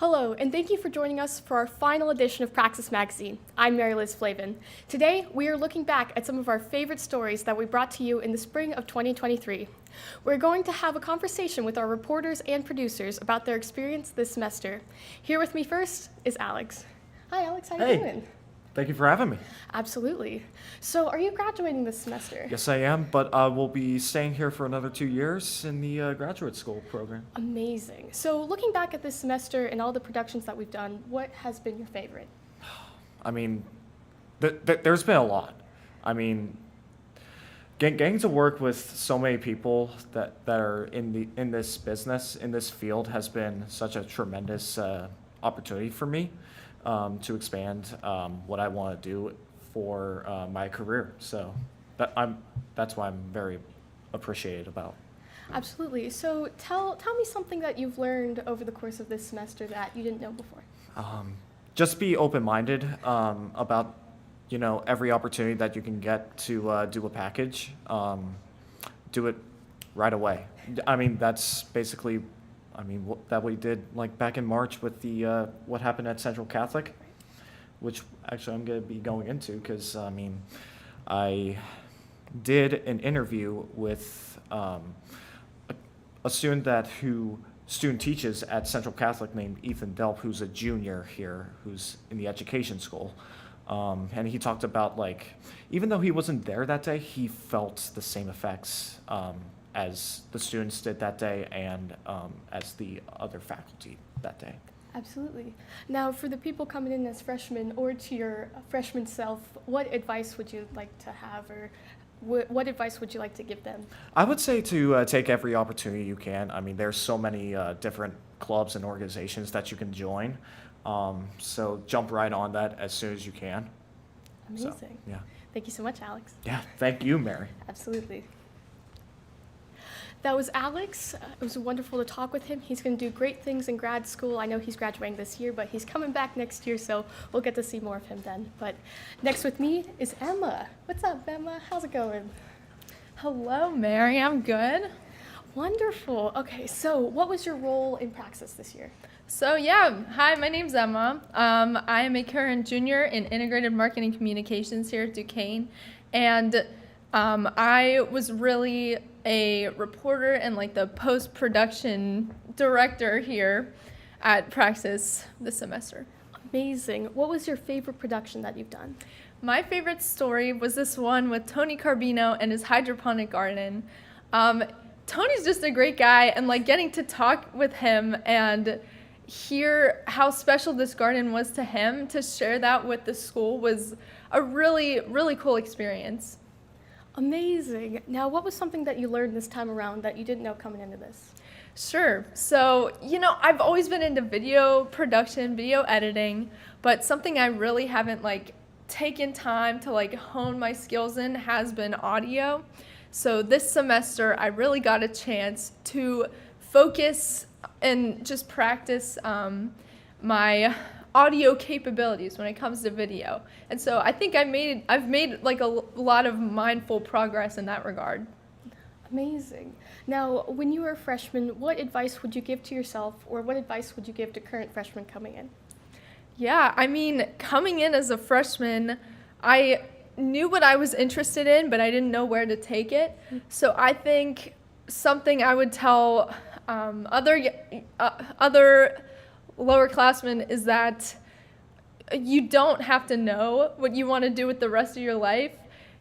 Hello, and thank you for joining us for our final edition of Praxis Magazine. I'm Mary Liz Flavin. Today, we are looking back at some of our favorite stories that we brought to you in the spring of 2023. We're going to have a conversation with our reporters and producers about their experience this semester. Here with me first is Alex. Hi, Alex, how you doing? Thank you for having me. Absolutely. So, are you graduating this semester? Yes, I am, but I will be staying here for another 2 years in the graduate school program. Amazing. So, looking back at this semester and all the productions that we've done, what has been your favorite? I mean, there's been a lot. I mean, getting to work with so many people that are in this business, in this field, has been such a tremendous opportunity for me to expand what I want to do for my career. So that's why I'm very appreciated about. Absolutely. So tell me something that you've learned over the course of this semester that you didn't know before. Just be open-minded about every opportunity that you can get to do a package. Do it right away. I mean, that's basically that we did like back in March with the what happened at Central Catholic, which actually I'm going to be going into because I did an interview with a student student teaches at Central Catholic named Ethan Delp, who's a junior here, who's in the education school. And he talked about even though he wasn't there that day, he felt the same effects as the students did that day and as the other faculty that day. Absolutely. Now, for the people coming in as freshmen or to your freshman self, what advice would you like to have, or what advice would you like to give them? I would say to take every opportunity you can. I mean, there's so many different clubs and organizations that you can join. So jump right on that as soon as you can. Amazing. So, yeah. Thank you so much, Alex. Yeah, thank you, Mary. Absolutely. That was Alex. It was wonderful to talk with him. He's going to do great things in grad school. I know he's graduating this year, but he's coming back next year, so we'll get to see more of him then. But next with me is Emma. What's up, Emma? How's it going? Hello, Mary. I'm good. Wonderful. Okay, so what was your role in Praxis this year? So hi, my name's Emma. I am a current junior in integrated marketing communications here at Duquesne, and I was really a reporter and the post-production director here at Praxis this semester. Amazing. What was your favorite production that you've done? My favorite story was this one with Tony Carbino and his hydroponic garden. Tony's just a great guy, and getting to talk with him and hear how special this garden was to him, to share that with the school, was a really, really cool experience. Amazing. Now, what was something that you learned this time around that you didn't know coming into this? Sure. So, I've always been into video production, video editing, but something I really haven't taken time to hone my skills in has been audio. So this semester, I really got a chance to focus and just practice my audio capabilities when it comes to video. And so I think I've made a lot of mindful progress in that regard. Amazing. Now, when you were a freshman, what advice would you give to yourself, or what advice would you give to current freshmen coming in? Yeah, coming in as a freshman, I knew what I was interested in, but I didn't know where to take it. So I think something I would tell other lowerclassmen is that you don't have to know what you want to do with the rest of your life.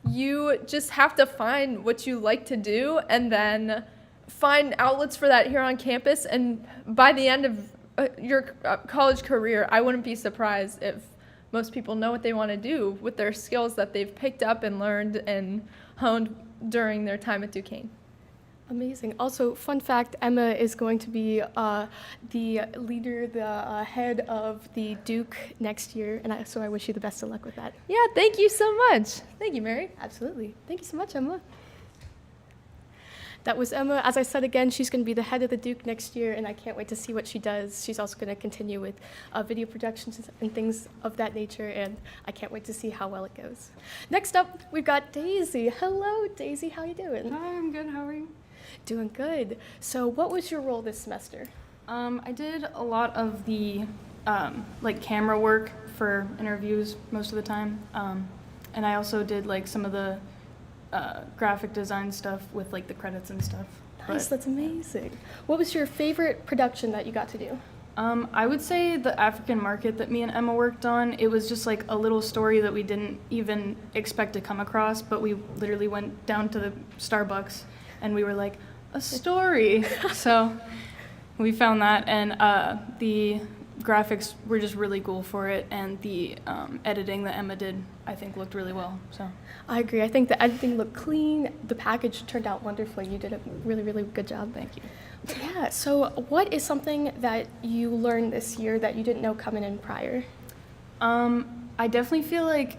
You just have to find what you like to do and then find outlets for that here on campus. And by the end of your college career, I wouldn't be surprised if most people know what they want to do with their skills that they've picked up and learned and honed during their time at Duquesne. Amazing. Also, fun fact, Emma is going to be the leader, the head of the Duke next year, and so I wish you the best of luck with that. Yeah, thank you so much. Thank you, Mary. Absolutely. Thank you so much, Emma. That was Emma. As I said again, she's going to be the head of the Duke next year, and I can't wait to see what she does. She's also going to continue with video productions and things of that nature, and I can't wait to see how well it goes. Next up, we've got Daisy. Hello, Daisy. How you doing? Hi, I'm good. How are you? Doing good. So what was your role this semester? I did a lot of the like camera work for interviews most of the time, and I also did like some of the graphic design stuff with like the credits and stuff. Nice, that's amazing. What was your favorite production that you got to do? I would say the African market that me and Emma worked on. It was just like a little story that we didn't even expect to come across, but we literally went down to the Starbucks and we were like, a story. So we found that, and the graphics were just really cool for it, and the editing that Emma did, I think, looked really well. So I agree. I think the editing looked clean. The package turned out wonderfully. You did a really, really good job. thank you. Yeah, so what is something that you learned this year that you didn't know coming in prior? I definitely feel like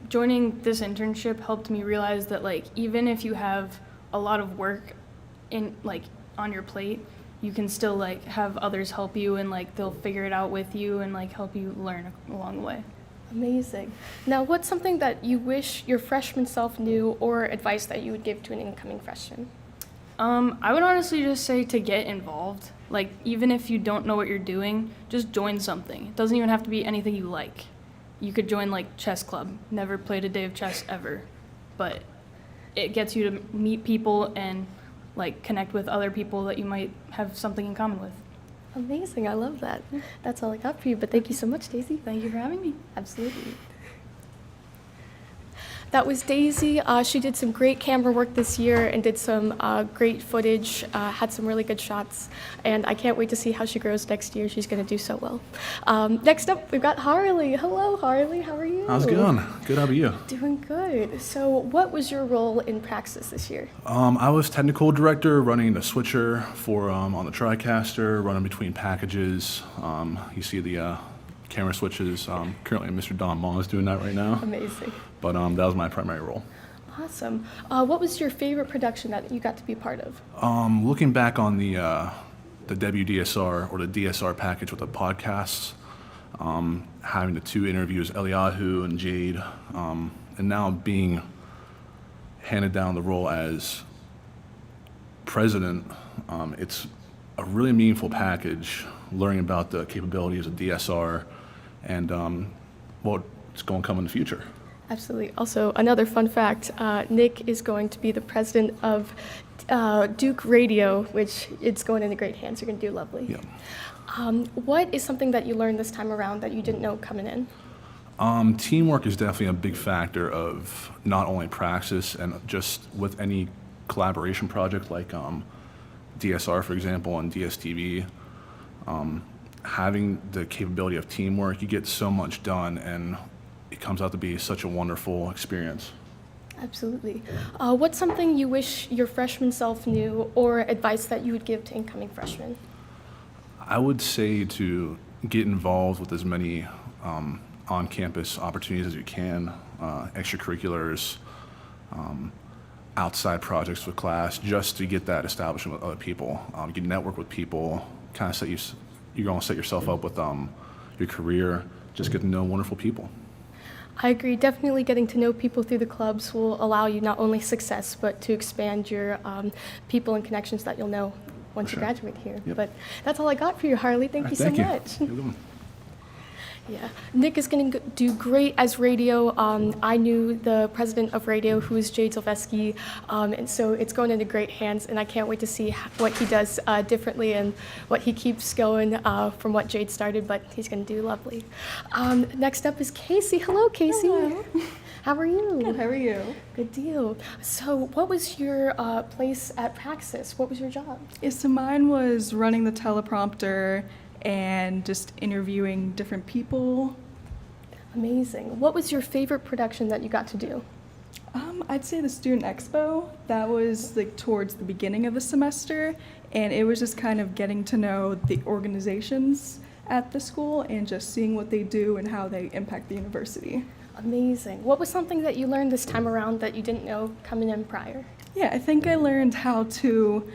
joining this internship helped me realize that like even if you have a lot of work in like on your plate, you can still like have others help you, and like they'll figure it out with you and like help you learn along the way. Amazing. Now, what's something that you wish your freshman self knew, or advice that you would give to an incoming freshman? I would honestly just say to get involved. Like, even if you don't know what you're doing, just join something. It doesn't even have to be anything you like. You could join, like, chess club. Never played a day of chess ever. But it gets you to meet people and, like, connect with other people that you might have something in common with. Amazing. I love that. That's all I got for you, but thank you so much, Daisy. Thank you for having me. Absolutely. That was Daisy. She did some great camera work this year and did some great footage, had some really good shots, and I can't wait to see how she grows next year. She's going to do so well. Next up, we've got Harley. Hello, Harley. How are you? How's it going? Good, how about you? Doing good. So what was your role in Praxis this year? I was technical director, running the switcher for on the TriCaster, running between packages. You see the camera switches. Currently, Mr. Don Ma is doing that right now. Amazing. But that was my primary role. Awesome. What was your favorite production that you got to be part of? Looking back on the WDSR or the DSR package with the podcasts, having the two interviews, Eliyahu and Jade, and now being handed down the role as president, it's a really meaningful package, learning about the capabilities of DSR and what's going to come in the future. Absolutely. Also, another fun fact, Nick is going to be the president of Duke Radio, which it's going into great hands. You're going to do lovely. Yeah. What is something that you learned this time around that you didn't know coming in? Teamwork is definitely a big factor of not only Praxis and just with any collaboration project like DSR, for example, and DSTV. Having the capability of teamwork, you get so much done, and it comes out to be such a wonderful experience. Absolutely. What's something you wish your freshman self knew, or advice that you would give to incoming freshmen? I would say to get involved with as many on-campus opportunities as you can, extracurriculars, outside projects with class, just to get that establishment with other people. You can network with people, kind of you're going to set yourself up with your career, just get to know wonderful people. I agree. Definitely getting to know people through the clubs will allow you not only success, but to expand your people and connections that you'll know once For you sure. graduate here. Yep. But that's all I got for you, Harley. Thank you so Thank you. much. Have a good one. Yeah, Nick is going to do great as radio. I knew the president of radio, who is Jade Sylvesky, and so it's going into great hands, and I can't wait to see what he does differently and what he keeps going from what Jade started, but he's going to do lovely. Next up is Casey. Hello, Casey. Hello. How are you? Good, how are you? Good deal. So what was your place at Praxis? What was your job? Yeah, so mine was running the teleprompter and just interviewing different people. Amazing. What was your favorite production that you got to do? I'd say the Student Expo. That was like towards the beginning of the semester, and it was just kind of getting to know the organizations at the school and just seeing what they do and how they impact the university. Amazing. What was something that you learned this time around that you didn't know coming in prior? Yeah, I think I learned how to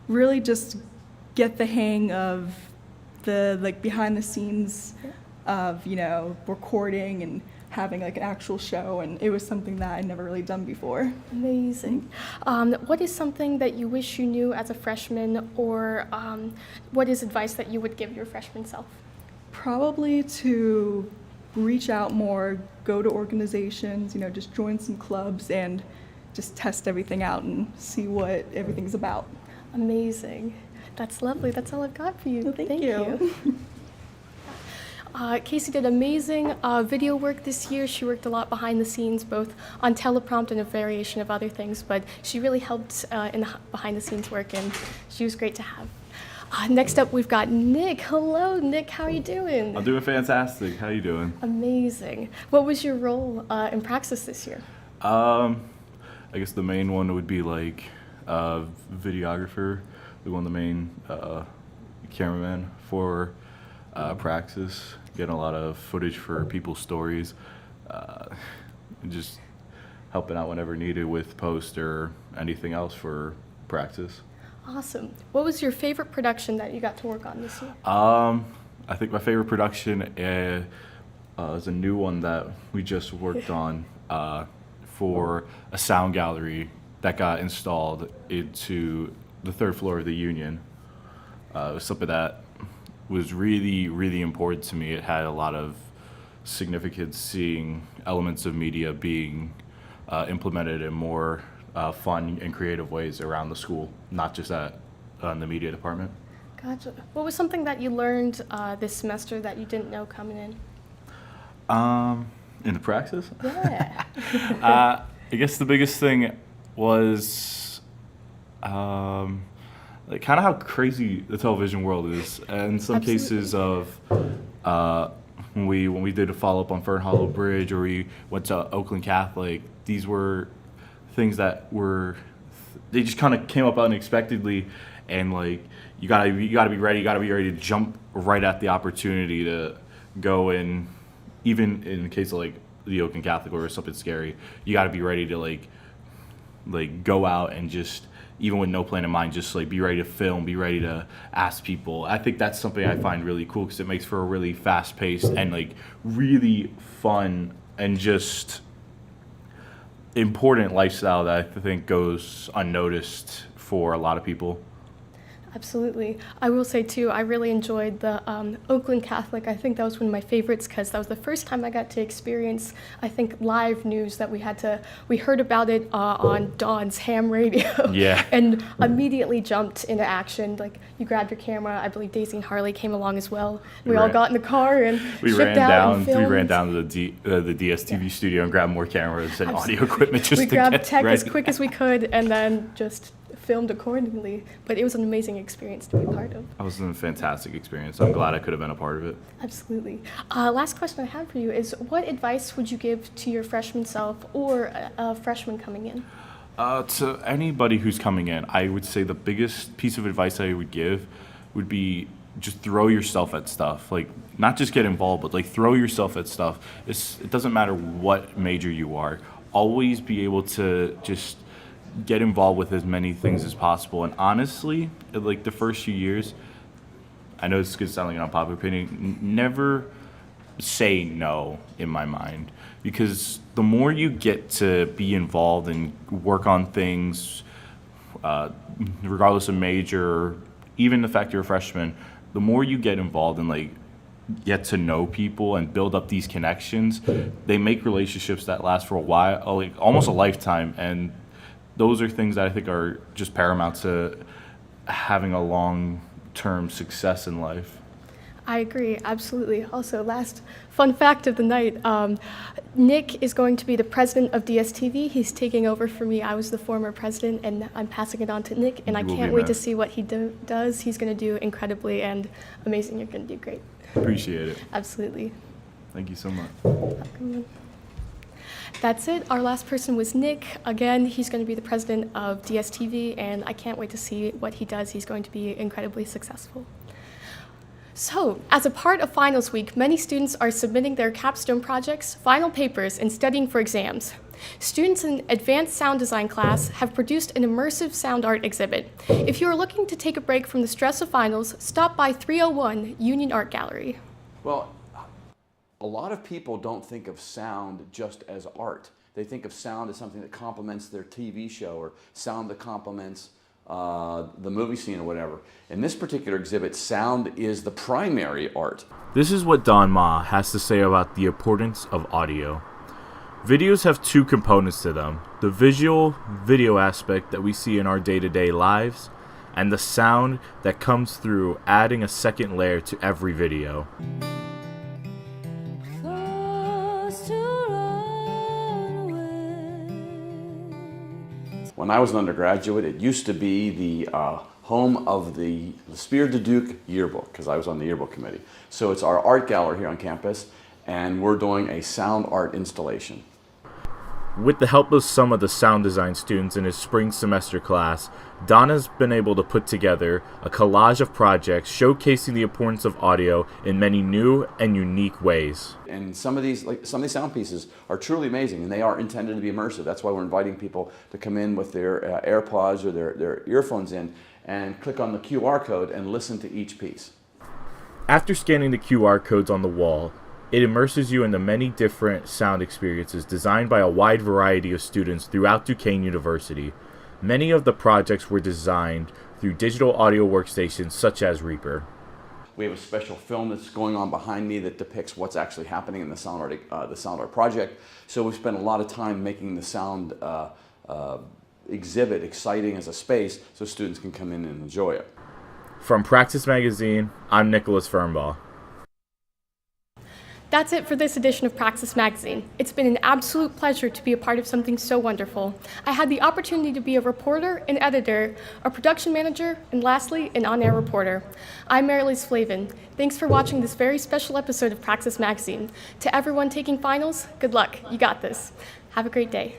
really just get the hang of the behind the scenes of recording and having like an actual show, and it was something that I'd never really done before. Amazing. What is something that you wish you knew as a freshman, or what is advice that you would give your freshman self? Probably to reach out more, go to organizations, just join some clubs and just test everything out and see what everything's about. Amazing. That's lovely. That's all I've got for you. Well, thank you. Casey did amazing video work this year. She worked a lot behind the scenes, both on teleprompt and a variation of other things, but she really helped in the behind the scenes work, and she was great to have. Next up, we've got Nick. Hello, Nick. How are you doing? I'm doing fantastic. How you doing? Amazing. What was your role in Praxis this year? I guess the main one would be like videographer. We won the main cameraman for Praxis, getting a lot of footage for people's stories, and just helping out whenever needed with post or anything else for Praxis. Awesome. What was your favorite production that you got to work on this year? I think my favorite production is a new one that we just worked on for a sound gallery that got installed into the third floor of the Union. It was something that was really, really important to me. It had a lot of significance, seeing elements of media being implemented in more fun and creative ways around the school, not just at the media department. Gotcha. What was something that you learned this semester that you didn't know coming in? In the Praxis? Yeah. I guess the biggest thing was like kind of how crazy the television world is, and in some Absolutely. cases of when we did a follow-up on Fern Hollow Bridge, or we went to Oakland Catholic. These were things that they just kind of came up unexpectedly, and like you gotta be ready to jump right at the opportunity to go in. Even in the case of like the Oakland Catholic or something scary, you gotta be ready to like go out and just, even with no plan in mind, just like be ready to film, be ready to ask people. I think that's something I find really cool, because it makes for a really fast-paced and like really fun and just important lifestyle that I think goes unnoticed for a lot of people. Absolutely. I will say, too, I really enjoyed the Oakland Catholic. I think that was one of my favorites, because that was the first time I got to experience, I think, live news that we heard about it on Dawn's ham radio. Yeah. And immediately jumped into action. Like, you grabbed your camera. I believe Daisy and Harley came along as well. We all got in the car and shipped out and filmed. We ran down to the DSTV studio and grabbed more cameras and audio equipment just we to grabbed get tech ready. as quick as we could, and then just filmed accordingly. But it was an amazing experience to be a part of. It was a fantastic experience. I'm glad I could have been a part of it. Absolutely. Last question I have for you is, what advice would you give to your freshman self, or a freshman coming in? To anybody who's coming in, I would say the biggest piece of advice I would give would be just throw yourself at stuff. Like, not just get involved, but like throw yourself at stuff. It doesn't matter what major you are. Always be able to just get involved with as many things as possible. And honestly, like the first few years, I know this could sound like an unpopular opinion, never say no in my mind, because the more you get to be involved and work on things, regardless of major, even the fact you're a freshman, the more you get involved and like get to know people and build up these connections, they make relationships that last for a while, like almost a lifetime. And those are things that I think are just paramount to having a long-term success in life. I agree, absolutely. Also, last fun fact of the night, Nick is going to be the president of DSTV. He's taking over for me. I was the former president, and I'm passing it on to Nick, and I can't wait to see what he does. He's going to do incredibly and amazing. You're going to do great. Appreciate it. Absolutely. Thank you so much. That's it. Our last person was Nick. Again, he's going to be the president of DSTV, and I can't wait to see what he does. He's going to be incredibly successful. So, as a part of finals week, many students are submitting their capstone projects, final papers, and studying for exams. Students in advanced sound design class have produced an immersive sound art exhibit. If you are looking to take a break from the stress of finals, stop by 301 Union Art Gallery. Well, A lot of people don't think of sound just as art. They think of sound as something that complements their TV show or sound that complements the movie scene or whatever. In this particular exhibit, sound is the primary art. This is what Don Ma has to say about the importance of audio. Videos have two components to them: the visual video aspect that we see in our day-to-day lives, and the sound that comes through adding a second layer to every video. When I was an undergraduate, it used to be the home of the Spier de Duke yearbook, because I was on the yearbook committee. So it's our art gallery here on campus, and we're doing a sound art installation. With the help of some of the sound design students in his spring semester class, Don has been able to put together a collage of projects showcasing the importance of audio in many new and unique ways. And some of these sound pieces are truly amazing, and they are intended to be immersive. That's why we're inviting people to come in with their AirPods or their earphones in and click on the QR code and listen to each piece. After scanning the QR codes on the wall, it immerses you in the many different sound experiences designed by a wide variety of students throughout Duquesne University. Many of the projects were designed through digital audio workstations such as Reaper. We have a special film that's going on behind me that depicts what's actually happening in the sound art project. So we spent a lot of time making the sound exhibit exciting as a space so students can come in and enjoy it. From Praxis Magazine, I'm Nicholas Fernbaugh. That's it for this edition of Praxis Magazine. It's been an absolute pleasure to be a part of something so wonderful. I had the opportunity to be a reporter, an editor, a production manager, and lastly, an on-air reporter. I'm Mary-Liz Flavin. Thanks for watching this very special episode of Praxis Magazine. To everyone taking finals, good luck. You got this. Have a great day.